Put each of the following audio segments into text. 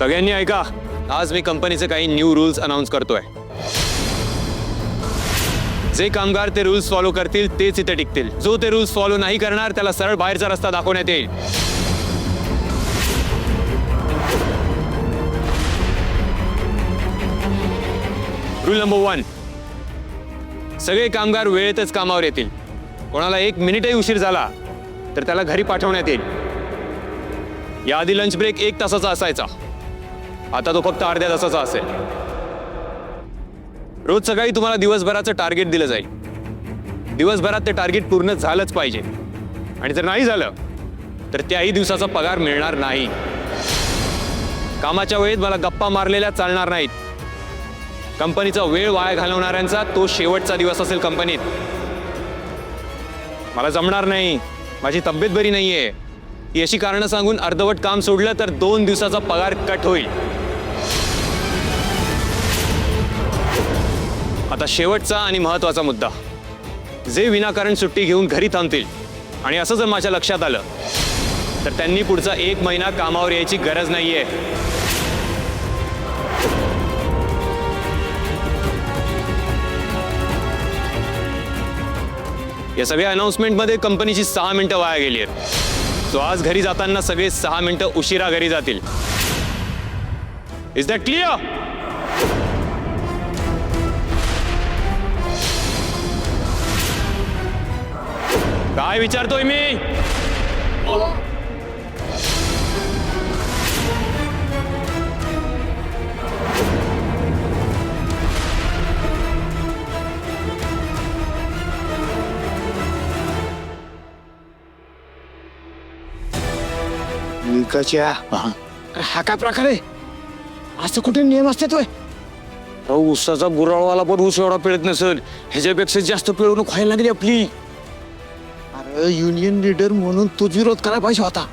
सगळ्यांनी ऐका, आज मी कंपनीचे काही न्यू रूल्स अनाउन्स करतोय. जे कामगार ते रूल्स फॉलो करतील तेच इथे टिकतील. जो ते रूल्स फॉलो नाही करणार त्याला सरळ बाहेरचा रस्ता दाखवण्यात येईल. रूल नंबर 1, सगळे कामगार वेळेतच कामावर येतील. कोणाला 1 मिनिटही उशीर झाला तर त्याला घरी पाठवण्यात येईल. याआधी लंच ब्रेक 1 तासाचा असायचा, आता तो फक्त अर्ध्या तासाचा असेल. रोज सकाळी तुम्हाला दिवसभराचं टार्गेट दिलं जाईल. दिवसभरात ते टार्गेट पूर्ण झालंच पाहिजे, आणि जर नाही झालं तर त्याही दिवसाचा पगार मिळणार नाही. कामाच्या वेळेत मला गप्पा मारलेल्या चालणार नाहीत. कंपनीचा वेळ वाया घालवणाऱ्यांचा तो शेवटचा दिवस असेल कंपनीत. मला जमणार नाही, माझी तब्येत बरी नाहीये, ही अशी कारणं सांगून अर्धवट काम सोडलं तर 2 दिवसाचा पगार कट होईल. आता शेवटचा आणि महत्त्वाचा मुद्दा, जे विनाकारण सुट्टी घेऊन घरी थांबतील आणि असं जर माझ्या लक्षात आलं तर त्यांनी पुढचा 1 महिना कामावर यायची गरज नाहीये. या सगळ्या अनाउन्समेंटमध्ये कंपनीची 6 मिनिटं वाया गेली आहेत. सो आज घरी जाताना सगळे 6 मिनिटं उशिरा घरी जातील. Is that clear? काय विचारतोय मी? विकाच्या हा काय प्रकार आहे? असं कुठे नियम असतात होय? ऊसाचा बुराळवाला पण ऊस एवढा पिळत नसेल, ह्याच्यापेक्षा जास्त पिळवणूक व्हायला लागली आपली. अरे युनियन लीडर म्हणून तूच विरोध करायला पाहिजे होता.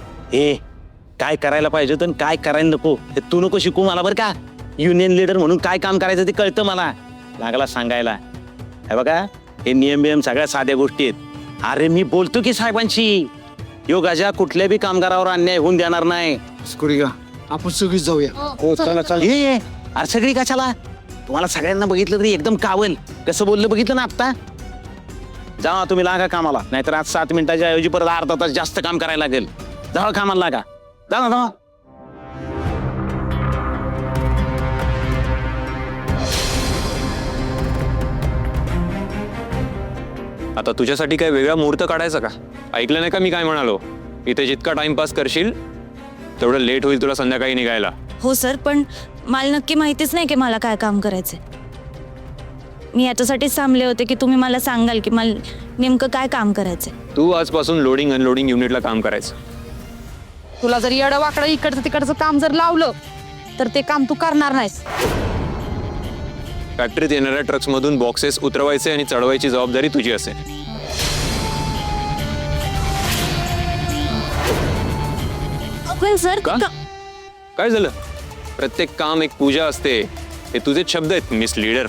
काय करायला पाहिजे तर काय करायला नको हे तू नको शिकू मला, बरं का? युनियन लीडर म्हणून काय काम करायचं ते कळतं मला. लागला सांगायला. हे बघा, हे नियम बियम सगळ्या साध्या गोष्टी आहेत. अरे मी बोलतो की साहेबांशी, यो गाजा कुठल्या बी कामगारावर अन्याय होऊन देणार नाही. स्कुरिगा, आपण सगळीच जाऊया. हो चला चला. ये अरे सगळी कशाला? तुम्हाला सगळ्यांना बघितलं तरी एकदम कावल कसं बोललं बघितलं ना आत्ता. जावा तुम्ही लागा कामाला, नाहीतर आज 7 मिनिटाच्या ऐवजी परत अर्धा तास जास्त काम करायला लागेल. जावा कामाला लागा. जा ना. आता तुझ्यासाठी काय वेगळा मुहूर्त काढायचा का? ऐकलं नाही का मी काय म्हणालो? इथे जितका टाइमपास करशील तेवढं लेट होईल तुला संध्याकाळी निघायला. हो सर, पण मला नक्की माहितीच नाही की मला काय काम करायचंय. मी याच्यासाठीच थांबले होते की तुम्ही मला सांगाल की मला नेमकं काय काम करायचंय. तू आजपासून लोडिंग अनलोडिंग युनिटला काम करायचं. तुला जर येडं वाकडं इकडचं तिकडचं काम जर लावलं तर ते काम तू करणार नाहीस. फॅक्टरीत येणाऱ्या ट्रक्समधून बॉक्सेस उतरवायचे आणि चढवायची जबाबदारी तुझी असेल. पण सर का? काय झालं? प्रत्येक काम एक पूजा असते. हे तुझेच शब्द आहेत मिस लीडर.